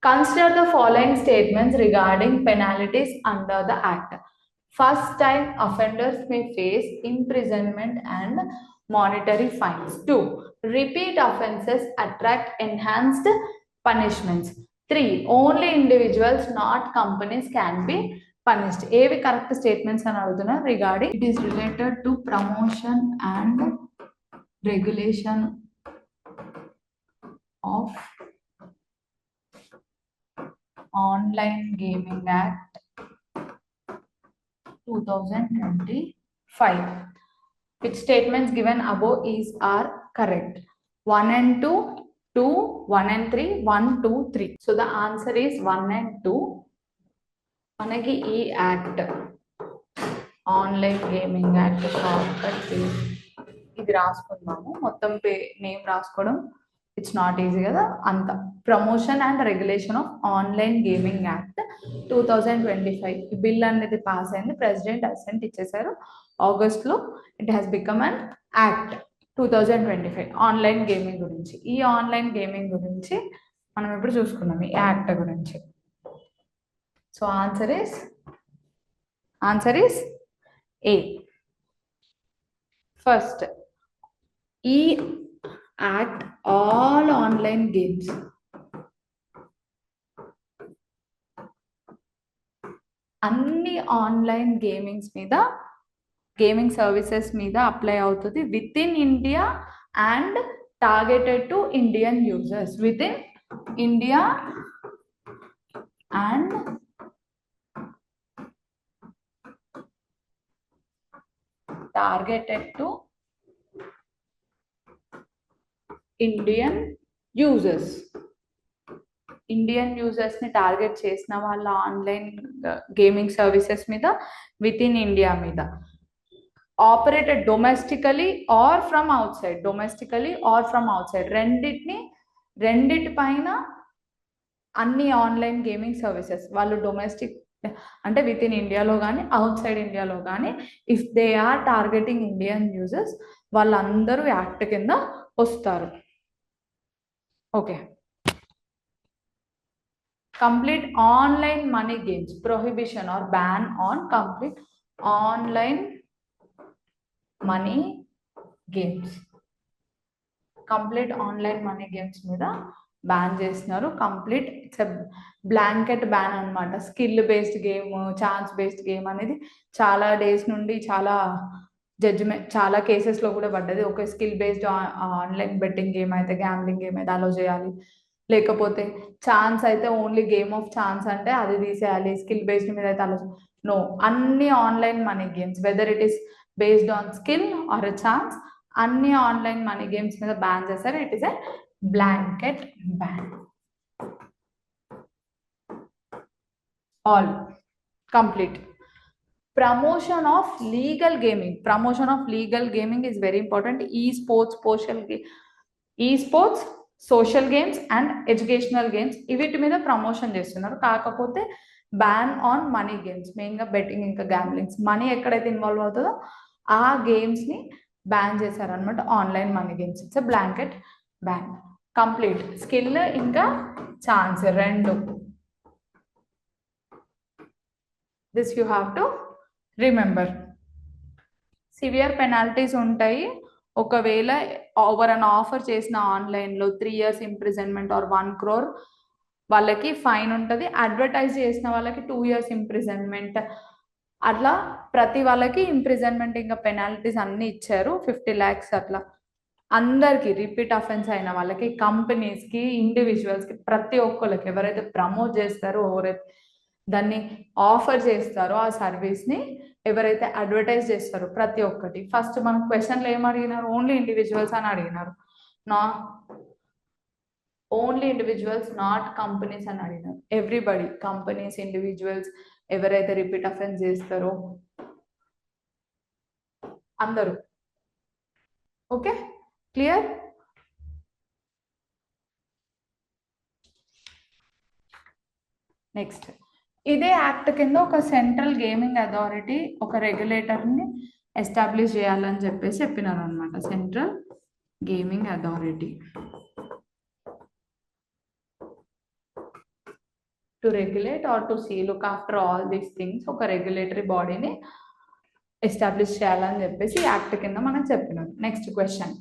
Consider the following statements regarding penalties under the Act. First time offenders may face imprisonment and monetary fines. 2. Repeat offenses attract enhanced punishments. 3. Only individuals, not companies, can be punished. ఏవి correct statements అని అడుగుతున్నా regarding it is related to promotion and regulation of Online Gaming Act 2025. Which statements given above are correct? 1 and 2, 2, 1 and 3, 1, 2, 3. So the answer is 1 and 2. మనకి ఈ act online gaming act shortcut ఇది రాసుకుందాము. మొత్తం name రాసుకోవడం it's not easy కదా అంత. Promotion and regulation of online gaming act 2025 ఈ bill అనేది pass అయింది. ప్రెసిడెంట్ అసెంట్ ఇచ్చేసారు ఆగస్ట్లో. It has become an act 2025 online gaming గురించి. ఈ ఆన్లైన్ గేమింగ్ గురించి మనం ఇప్పుడు చూసుకున్నాం ఈ యాక్ట్ గురించి. So answer is A. First, ఈ యాక్ట్ ఆల్ ఆన్లైన్ గేమ్స్ అన్ని ఆన్లైన్ గేమింగ్స్ మీద, గేమింగ్ సర్వీసెస్ మీద అప్లై అవుతుంది within India and targeted to Indian users. Within India and targeted to Indian users. Indian users ని target చేసిన వాళ్ళ online gaming services మీద, within India మీద, operated domestically or from outside. Domestically or from outside రెండిటి పైన అన్ని online gaming services వాళ్ళు domestic అంటే విత్ ఇన్ ఇండియాలో కానీ అవుట్ సైడ్ ఇండియాలో కానీ if they are targeting Indian users వాళ్ళందరూ యాక్ట్ కింద వస్తారు. Okay. Complete online money games. Prohibition or ban on complete online money games. Complete online money games మీద బ్యాన్ చేస్తున్నారు. కంప్లీట్ ఇట్స్ బ్లాంకెట్ బ్యాన్ అనమాట. Skill based game, chance based game అనేది చాలా days నుండి చాలా జడ్జిమెంట్ చాలా కేసెస్లో కూడా పడ్డది. ఒక skill based online betting game అయితే, గ్యాంబ్లింగ్ గేమ్ అయితే అలో చేయాలి, లేకపోతే ఛాన్స్ అయితే ఓన్లీ గేమ్ ఆఫ్ ఛాన్స్ అంటే అది తీసేయాలి, స్కిల్ బేస్డ్ మీద అయితే అలా నో. అన్ని online money games whether it is based on skill or chance అన్ని ఆన్లైన్ మనీ గేమ్స్ మీద బ్యాన్ చేశారు. It is a blanket ban. All complete. Promotion of legal gaming. Promotion of legal gaming is very important. ఈ sports social games and educational games వీటి మీద promotion చేస్తున్నారు. కాకపోతే ban on money games, మెయిన్గా betting ఇంకా gamblings, money ఎక్కడైతే involve అవుతుందో ఆ గేమ్స్ని బ్యాన్ చేశారనమాట. Online money games it's a blanket ban. Complete. Skill ఇంకా ఛాన్స్ రెండు. This you have to remember. Severe penalties ఉంటాయి ఒకవేళ ఓవర్ అన్ ఆఫర్ చేసిన ఆన్లైన్లో 3 years ఇంప్రిజన్మెంట్ ఆర్ 1 crore వాళ్ళకి ఫైన్ ఉంటుంది. అడ్వర్టైజ్ చేసిన వాళ్ళకి 2 years ఇంప్రిజన్మెంట్. అట్లా ప్రతి వాళ్ళకి ఇంప్రిజన్మెంట్ ఇంకా పెనాల్టీస్ అన్నీ ఇచ్చారు. 50 lakhs అట్లా అందరికి రిపీట్ అఫెన్స్ అయిన వాళ్ళకి, కంపెనీస్కి, ఇండివిజువల్స్కి, ప్రతి ఒక్కరికి ఎవరైతే ప్రమోట్ చేస్తారో, ఎవరైతే దాన్ని ఆఫర్ చేస్తారో ఆ సర్వీస్ని, ఎవరైతే అడ్వర్టైజ్ చేస్తారో ప్రతి ఒక్కటి. ఫస్ట్ మనం క్వశ్చన్లు ఏం అడిగినారు? ఓన్లీ ఇండివిజువల్స్ అని అడిగినారు. ఓన్లీ ఇండివిజువల్స్, నాట్ కంపెనీస్ అని అడిగినారు. ఎవ్రీబడి, కంపెనీస్, ఇండివిజువల్స్, ఎవరైతే రిపీట్ అఫెన్స్ చేస్తారో అందరూ. Okay, clear? నెక్స్ట్, ఇదే యాక్ట్ కింద ఒక సెంట్రల్ గేమింగ్ అథారిటీ, ఒక రెగ్యులేటర్ని ఎస్టాబ్లిష్ చేయాలని చెప్పినారు అనమాట. Central gaming authority. To regulate or to see look after all these things ఒక రెగ్యులేటరీ బాడీని ఎస్టాబ్లిష్ చేయాలని చెప్పేసి యాక్ట్ కింద మనం చెప్పినాం. Next question,